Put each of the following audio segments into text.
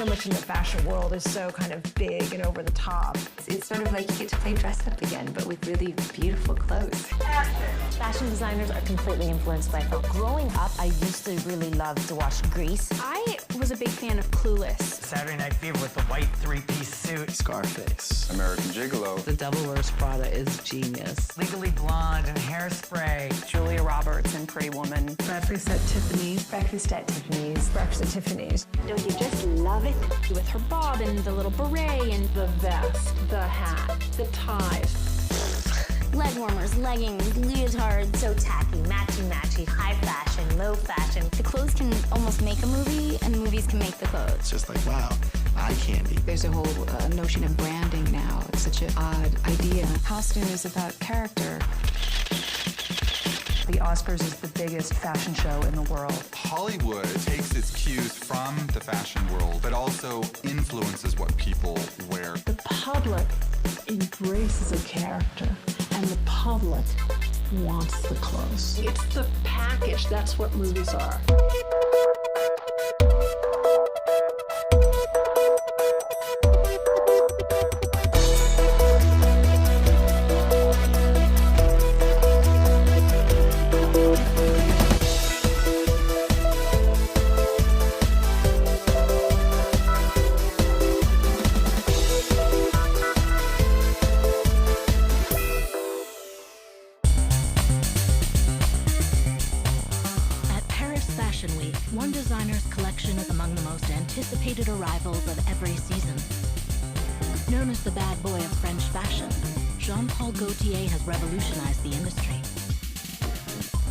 much in the fashion world is so kind of big and over the top. It's sort of like you get to play dress up again, but with really beautiful clothes. Fashion designers are completely influenced by film. Growing up, I used to really love to watch Grease. I was a big fan of Clueless. Saturday Night Fever with the white three-piece suit. Scarface. American Gigolo. The Devil Wears Prada is genius. Legally Blonde and Hairspray. Julia Roberts and Pretty Woman. Breakfast at Tiffany's. Breakfast at Tiffany's. Breakfast at Tiffany's. Don't you just love it? With her bob and the little beret and The vest, the hat, the ties. Leg warmers, leggings, leotards. So tacky, matchy-matchy, high fashion, low fashion. The clothes can almost make a movie, and movies can make the clothes. It's just like, wow, eye candy. There's a whole notion of branding now. It's such an odd idea. Costume is about character. The Oscars is the biggest fashion show in the world. Hollywood takes its cues from the fashion world, but also influences what people wear. The public embraces a character, and the public wants the clothes. It's the package. That's what movies are. One designer's collection is among the most anticipated arrivals of every season. Known as the bad boy of French fashion, Jean-Paul Gaultier has revolutionized the industry.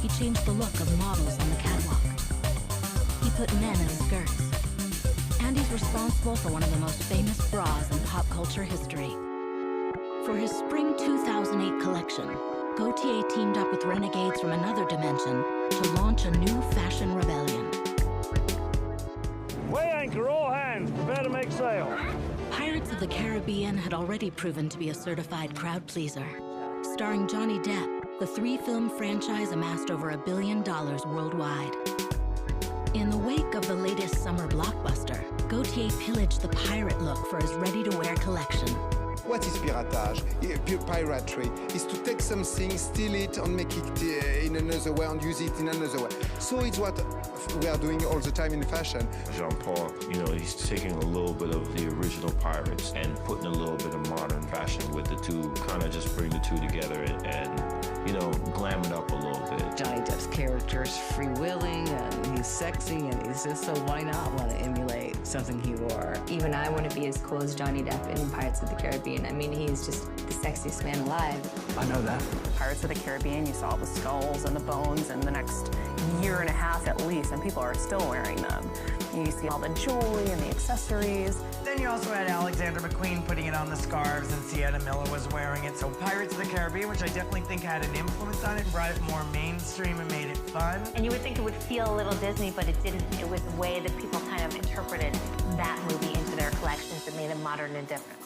He changed the look of models on the catwalk. He put men in skirts. And he's responsible for one of the most famous bras in pop culture history. For his spring 2008 collection, Gaultier teamed up with renegades from another dimension to launch a new fashion rebellion. Weigh anchor, all hands, prepare to make sail. Pirates of the Caribbean had already proven to be a certified crowd pleaser. Starring Johnny Depp, the three-film franchise amassed over $1 billion worldwide. In the wake of the latest summer blockbuster, Gaultier pillaged the pirate look for his ready-to-wear collection. What is piratage? Piratry is to take something, steal it, and make it in another way, and use it in another way. So it's what we are doing all the time in fashion. Jean-Paul, he's taking a little bit of the original pirates and putting a little bit of modern fashion with the two, kind of just bring the two together and glam it up a little bit. Johnny Depp's character is freewheeling, and he's sexy, and he's just, so why not want to emulate something he wore? Even I want to be as cool as Johnny Depp in Pirates of the Caribbean. I mean, he's just the sexiest man alive. I know that. Pirates of the Caribbean, you saw the skulls and the bones in the next year and a half at least, and people are still wearing them. You see all the jewelry and the accessories. Then you also had Alexander McQueen putting it on the scarves, and Sienna Miller was wearing it. So Pirates of the Caribbean, which I definitely think had an influence on it, brought it more mainstream and made it fun. And you would think it would feel a little Disney, but it didn't. It was the way that people kind of interpreted that movie into their collections that made it modern and different.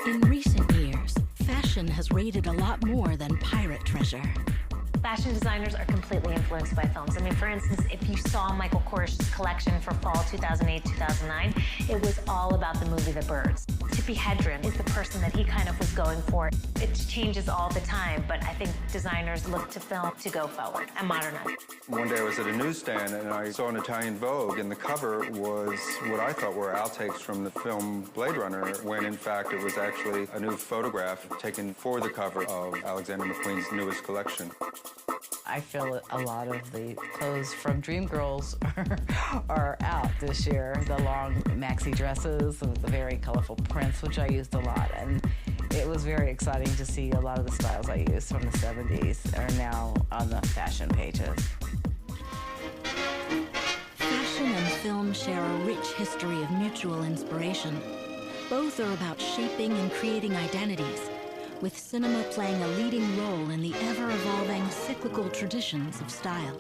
In recent years, fashion has raided a lot more than pirate treasure. Fashion designers are completely influenced by films. I mean, for instance, if you saw Michael Korish's collection for fall 2008-2009, it was all about the movie The Birds. Tippi Hedren is the person that he kind of was going for. It changes all the time, but I think designers look to film to go forward and modernize. One day I was at a newsstand and I saw an Italian Vogue, and the cover was what I thought were outtakes from the film Blade Runner, when in fact it was actually a new photograph taken for the cover of Alexander McQueen's newest collection. I feel a lot of the clothes from Dreamgirls are out this year. The long maxi dresses and the very colorful prints, which I used a lot. And it was very exciting to see a lot of the styles I used from the 70s are now on the fashion pages. Fashion and film share a rich history of mutual inspiration. Both are about shaping and creating identities, with cinema playing a leading role in the ever-evolving cyclical traditions of style.